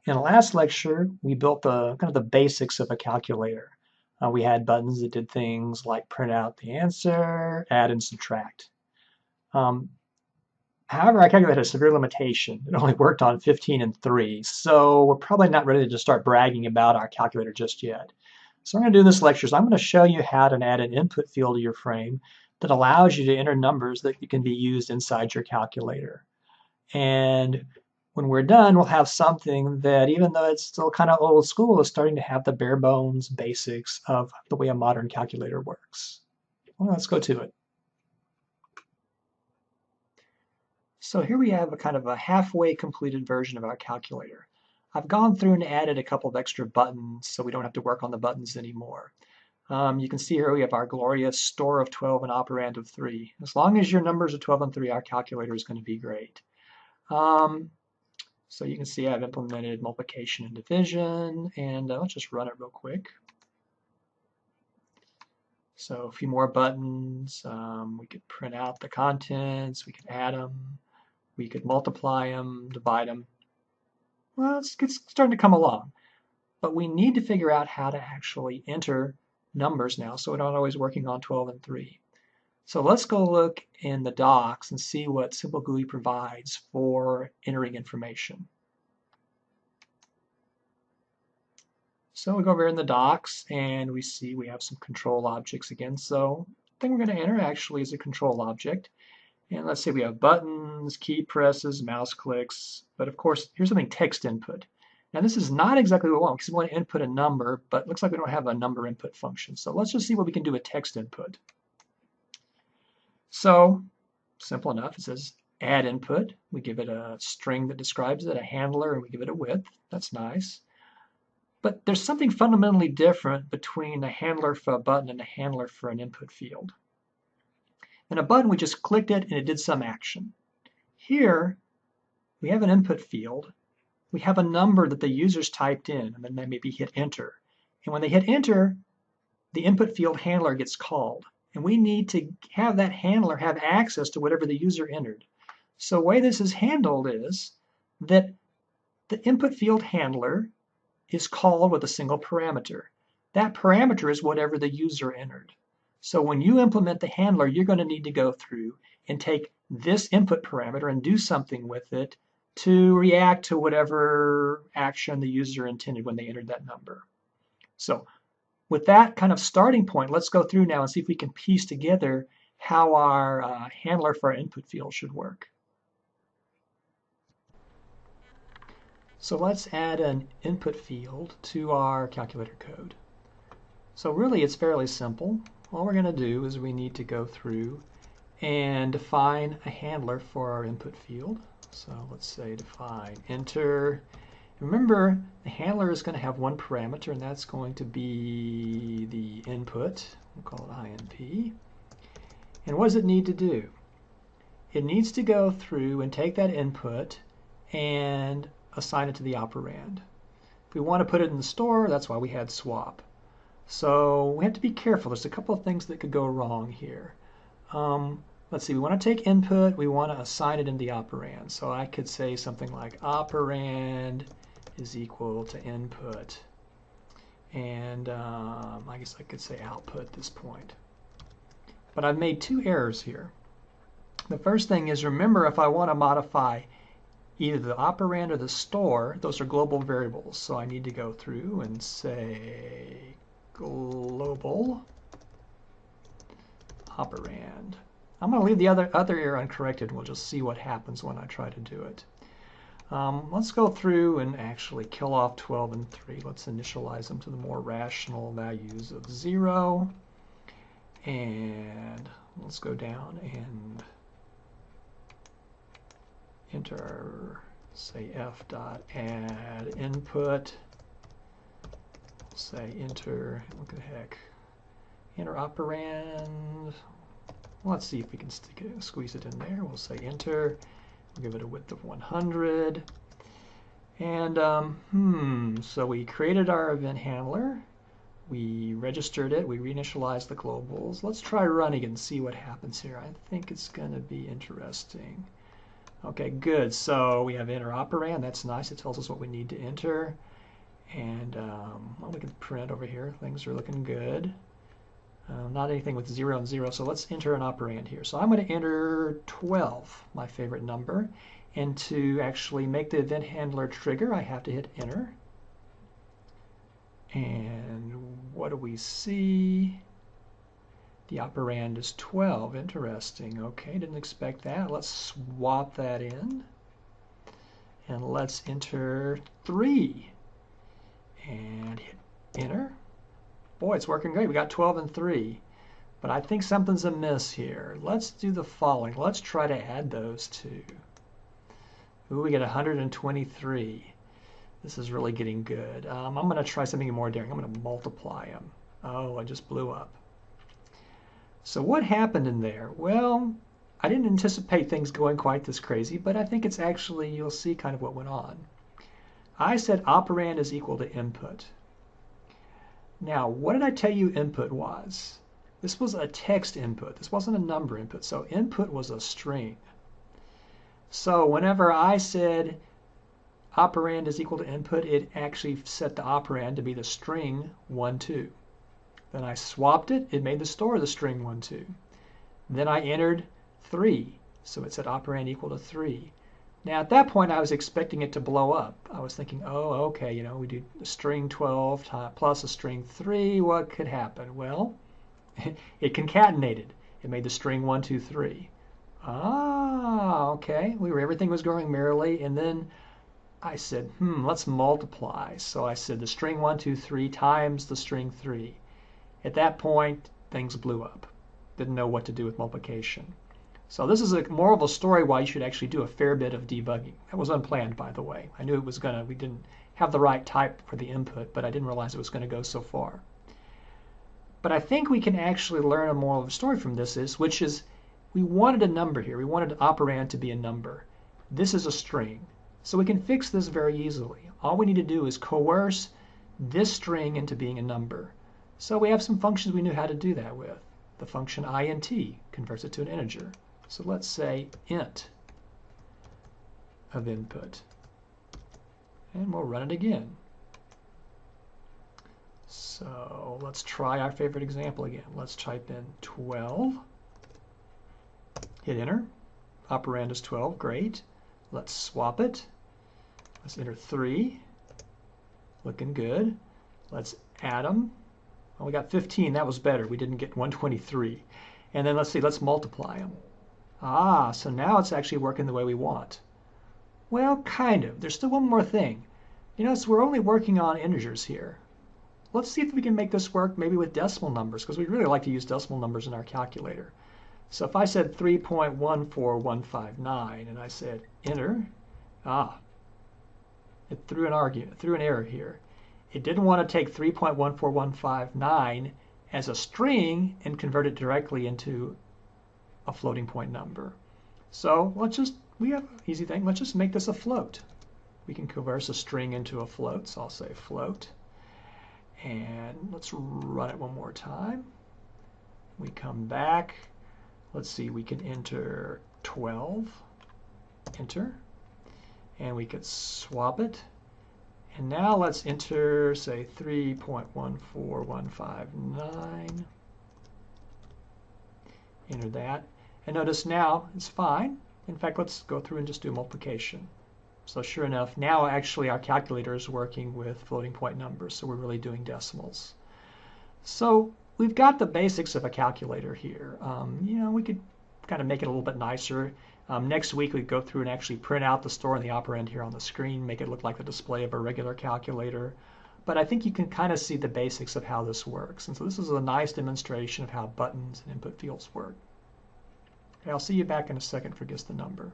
In the last lecture, we built the kind of the basics of a calculator. We had buttons that did things like print out the answer, add and subtract. Um, However, our calculator had a severe limitation. It only worked on 15 and 3, so we're probably not ready to start bragging about our calculator just yet. So what I'm going to do in this lecture is I'm going to show you how to add an input field to your frame that allows you to enter numbers that can be used inside your calculator. And when we're done, we'll have something that, even though it's still kind of old school, is starting to have the bare bones basics of the way a modern calculator works. Well, let's go to it. So here we have a kind of a halfway completed version of our calculator. I've gone through and added a couple of extra buttons so we don't have to work on the buttons anymore. You can see here we have our glorious store of 12 and operand of 3. As long as your numbers are 12 and 3, our calculator is going to be great. So you can see I've implemented multiplication and division, and let's just run it real quick. So a few more buttons. We could print out the contents, we could add them, we could multiply them, divide them. Well, it's starting to come along. But we need to figure out how to actually enter numbers now, so we're not always working on 12 and 3. So let's go look in the docs and see what Simple GUI provides for entering information. So we go over in the docs and we see we have some control objects again. So the thing we're going to enter actually is a control object. And let's say we have buttons, key presses, mouse clicks, but of course here's something text input. Now this is not exactly what we want because we want to input a number, but it looks like we don't have a number input function. So let's just see what we can do with text input. So simple enough, it says add input. We give it a string that describes it, a handler, and we give it a width. That's nice. But there's something fundamentally different between a handler for a button and a handler for an input field. In a button, we just clicked it and it did some action. Here, we have an input field. We have a number that the users typed in, and then they maybe hit enter. And when they hit enter, the input field handler gets called. And we need to have that handler have access to whatever the user entered. So the way this is handled is that the input field handler is called with a single parameter. That parameter is whatever the user entered. So when you implement the handler, you're going to need to go through and take this input parameter and do something with it to react to whatever action the user intended when they entered that number. So with that kind of starting point, let's go through now and see if we can piece together how our handler for our input field should work. So let's add an input field to our calculator code. So really it's fairly simple. All we're going to do is we need to go through and define a handler for our input field. So let's say define enter. Remember, the handler is going to have one parameter, and that's going to be the input. We'll call it INP. And what does it need to do? It needs to go through and take that input and assign it to the operand. If we want to put it in the store, that's why we had swap. So we have to be careful. There's a couple of things that could go wrong here. Let's see, we want to take input, we want to assign it in the operand. So I could say something like operand is equal to input. And I guess I could say output at this point. But I've made two errors here. The first thing is, remember, if I want to modify either the operand or the store, those are global variables. So I need to go through and say global operand. I'm going to leave the other error uncorrected, and we'll just see what happens when I try to do it. Let's go through and actually kill off 12 and 3. Let's initialize them to the more rational values of 0. And let's go down and enter, say f dot add input. Say enter, what the heck, enter operand. Let's see if we can squeeze it in there. We'll say enter. We'll give it a width of 100. And so we created our event handler. We registered it. We reinitialized the globals. Let's try running and see what happens here. I think it's going to be interesting. Okay, good. So we have enter operand. That's nice. It tells us what we need to enter. And well, we can print over here. Things are looking good. Not anything with 0 and 0. So let's enter an operand here. So I'm going to enter 12, my favorite number. And to actually make the event handler trigger, I have to hit enter. And what do we see? The operand is 12. Interesting. Okay, didn't expect that. Let's swap that in. And let's enter 3. And hit enter. Boy, it's working great. We got 12 and 3. But I think something's amiss here. Let's do the following. Let's try to add those two. Ooh, we get 123. This is really getting good. I'm going to try something more daring. I'm going to multiply them. Oh, I just blew up. So what happened in there? Well, I didn't anticipate things going quite this crazy, but I think it's actually, you'll see kind of what went on. I said operand is equal to input. Now, what did I tell you input was? This was a text input. This wasn't a number input. So input was a string. So whenever I said operand is equal to input, it actually set the operand to be the string 1, 2. Then I swapped it. It made the store the string 1, 2. Then I entered 3. So it said operand equal to 3. Now at that point I was expecting it to blow up. I was thinking, oh, okay, you know, we do a string 12 plus a string 3. What could happen? Well, it concatenated. It made the string 1, 2, 3. Ah, okay. Everything was going merrily, and then I said, let's multiply. So I said the string 1, 2, 3 times the string 3. At that point, things blew up. Didn't know what to do with multiplication. So this is a moral of a story why you should actually do a fair bit of debugging. That was unplanned, by the way. I knew it was we didn't have the right type for the input, but I didn't realize it was going to go so far. But I think we can actually learn a moral of the story from this, which is we wanted a number here. We wanted operand to be a number. This is a string. So we can fix this very easily. All we need to do is coerce this string into being a number. So we have some functions we knew how to do that with. The function int converts it to an integer. So let's say int of input. And we'll run it again. So let's try our favorite example again. Let's type in 12. Hit enter. Operand is 12. Great. Let's swap it. Let's enter 3. Looking good. Let's add them. Well, we got 15. That was better. We didn't get 123. And then let's see. Let's multiply them. Ah, so now it's actually working the way we want. Well, kind of. There's still one more thing. You know, so we're only working on integers here. Let's see if we can make this work maybe with decimal numbers, because we really like to use decimal numbers in our calculator. So if I said 3.14159 and I said enter, it threw an error here. It didn't want to take 3.14159 as a string and convert it directly into a floating point number. So we have an easy thing. Let's just make this a float. We can convert a string into a float. So I'll say float. And let's run it one more time. We come back. Let's see, we can enter 12. Enter. And we could swap it. And now let's enter, say, 3.14159. Enter that. And notice now it's fine. In fact, let's go through and just do multiplication. So sure enough, now actually our calculator is working with floating point numbers, so we're really doing decimals. So we've got the basics of a calculator here. You know, we could kind of make it a little bit nicer. Next week we go through and actually print out the store and the operand here on the screen, make it look like the display of a regular calculator. But I think you can kind of see the basics of how this works. And so this is a nice demonstration of how buttons and input fields work. Okay, I'll see you back in a second for Guess the Number.